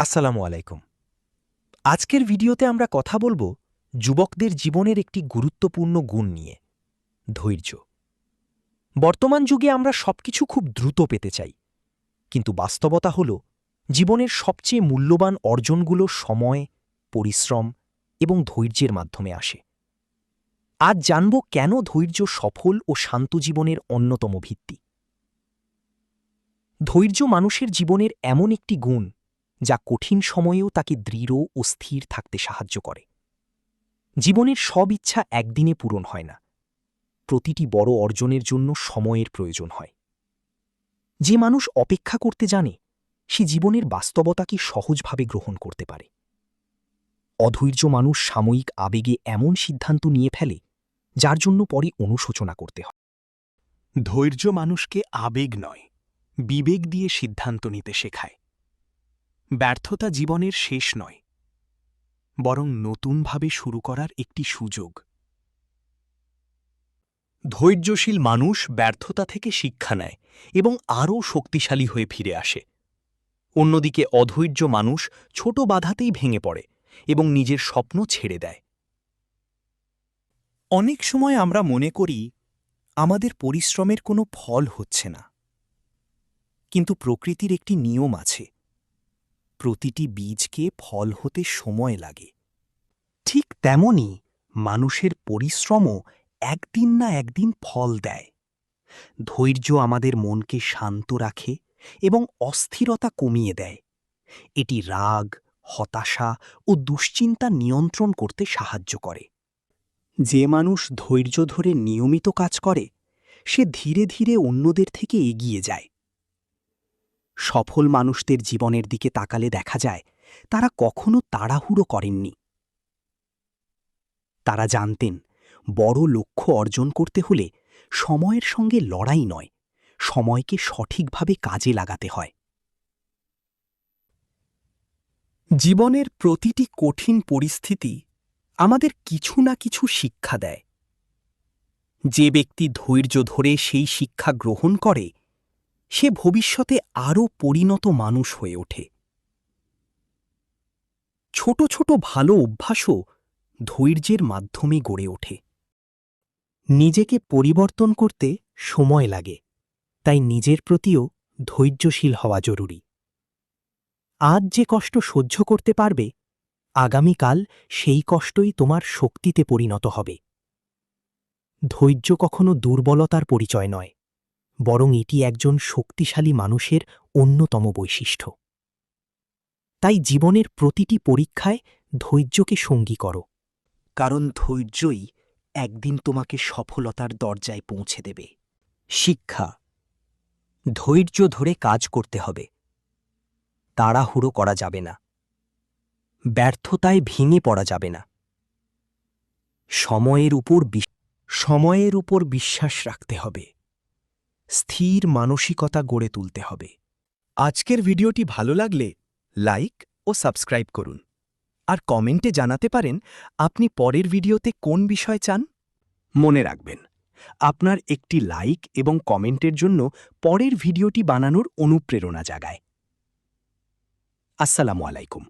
আসসালামু আলাইকুম। আজকের ভিডিওতে আমরা কথা বলবো যুবকদের জীবনের একটি গুরুত্বপূর্ণ গুণ নিয়ে, ধৈর্য। বর্তমান যুগে আমরা সবকিছু খুব দ্রুত পেতে চাই, কিন্তু বাস্তবতা হল জীবনের সবচেয়ে মূল্যবান অর্জনগুলো সময়, পরিশ্রম এবং ধৈর্যের মাধ্যমে আসে। আজ জানব কেন ধৈর্য সফল ও শান্ত জীবনের অন্যতম ভিত্তি। ধৈর্য মানুষের জীবনের এমন একটি গুণ যা কঠিন সময়েও তাকে দৃঢ় ও স্থির থাকতে সাহায্য করে। জীবনের সব ইচ্ছা একদিনে পূরণ হয় না, প্রতিটি বড় অর্জনের জন্য সময়ের প্রয়োজন হয়। যে মানুষ অপেক্ষা করতে জানে সে জীবনের বাস্তবতাকে সহজভাবে গ্রহণ করতে পারে। অধৈর্য মানুষ সাময়িক আবেগে এমন সিদ্ধান্ত নিয়ে ফেলে যার জন্য পরে অনুশোচনা করতে হয়। ধৈর্য মানুষকে আবেগ নয়, বিবেক দিয়ে সিদ্ধান্ত নিতে শেখায়। ব্যর্থতা জীবনের শেষ নয়, বরং নতুনভাবে শুরু করার একটি সুযোগ। ধৈর্যশীল মানুষ ব্যর্থতা থেকে শিক্ষা নেয় এবং আরও শক্তিশালী হয়ে ফিরে আসে। অন্যদিকে অধৈর্য মানুষ ছোট বাধাতেই ভেঙে পড়ে এবং নিজের স্বপ্ন ছেড়ে দেয়। অনেক সময় আমরা মনে করি আমাদের পরিশ্রমের কোনো ফল হচ্ছে না, কিন্তু প্রকৃতির একটি নিয়ম আছে, প্রতিটি বীজকে ফল হতে সময় লাগে। ঠিক তেমনি মানুষের পরিশ্রমও একদিন না একদিন ফল দেয়। ধৈর্য আমাদের মনকে শান্ত রাখে এবং অস্থিরতা কমিয়ে দেয়। এটি রাগ, হতাশা ও দুশ্চিন্তা নিয়ন্ত্রণ করতে সাহায্য করে। যে মানুষ ধৈর্য ধরে নিয়মিত কাজ করে সে ধীরে ধীরে অন্যদের থেকে এগিয়ে যায়। সফল মানুষদের জীবনের দিকে তাকালে দেখা যায় তারা কখনো তাড়াহুড়ো করেননি। তারা জানতেন বড় লক্ষ্য অর্জন করতে হলে সময়ের সঙ্গে লড়াই নয়, সময়কে সঠিকভাবে কাজে লাগাতে হয়। জীবনের প্রতিটি কঠিন পরিস্থিতি আমাদের কিছু না কিছু শিক্ষা দেয়। যে ব্যক্তি ধৈর্য ধরে সেই শিক্ষা গ্রহণ করে সে ভবিষ্যতে আরও পরিণত মানুষ হয়ে ওঠে। ছোট ছোট ভালো অভ্যাসও ধৈর্যের মাধ্যমে গড়ে ওঠে। নিজেকে পরিবর্তন করতে সময় লাগে, তাই নিজের প্রতিও ধৈর্যশীল হওয়া জরুরি। আজ যে কষ্ট সহ্য করতে পারবে, আগামীকাল সেই কষ্টই তোমার শক্তিতে পরিণত হবে। ধৈর্য কখনো দুর্বলতার পরিচয় নয়, বরং এটি একজন শক্তিশালী মানুষের অন্যতম বৈশিষ্ট্য। তাই জীবনের প্রতিটি পরীক্ষায় ধৈর্যকে সঙ্গী করো, কারণ ধৈর্যই একদিন তোমাকে সফলতার দরজায় পৌঁছে দেবে। শিক্ষা: ধৈর্য ধরে কাজ করতে হবে, তাড়াহুড়ো করা যাবে না, ব্যর্থতায় ভেঙে পড়া যাবে না, সময়ের উপর বিশ্বাস রাখতে হবে, স্থির মানসিকতা গড়ে তুলতে হবে। আজকের ভিডিওটি ভালো লাগলে লাইক ও সাবস্ক্রাইব করুন, আর কমেন্টে জানাতে পারেন আপনি পরের ভিডিওতে কোন বিষয় চান। মনে রাখবেন, আপনার একটি লাইক এবং কমেন্টের জন্য পরের ভিডিওটি বানানোর অনুপ্রেরণা জাগায়। আসসালামু আলাইকুম।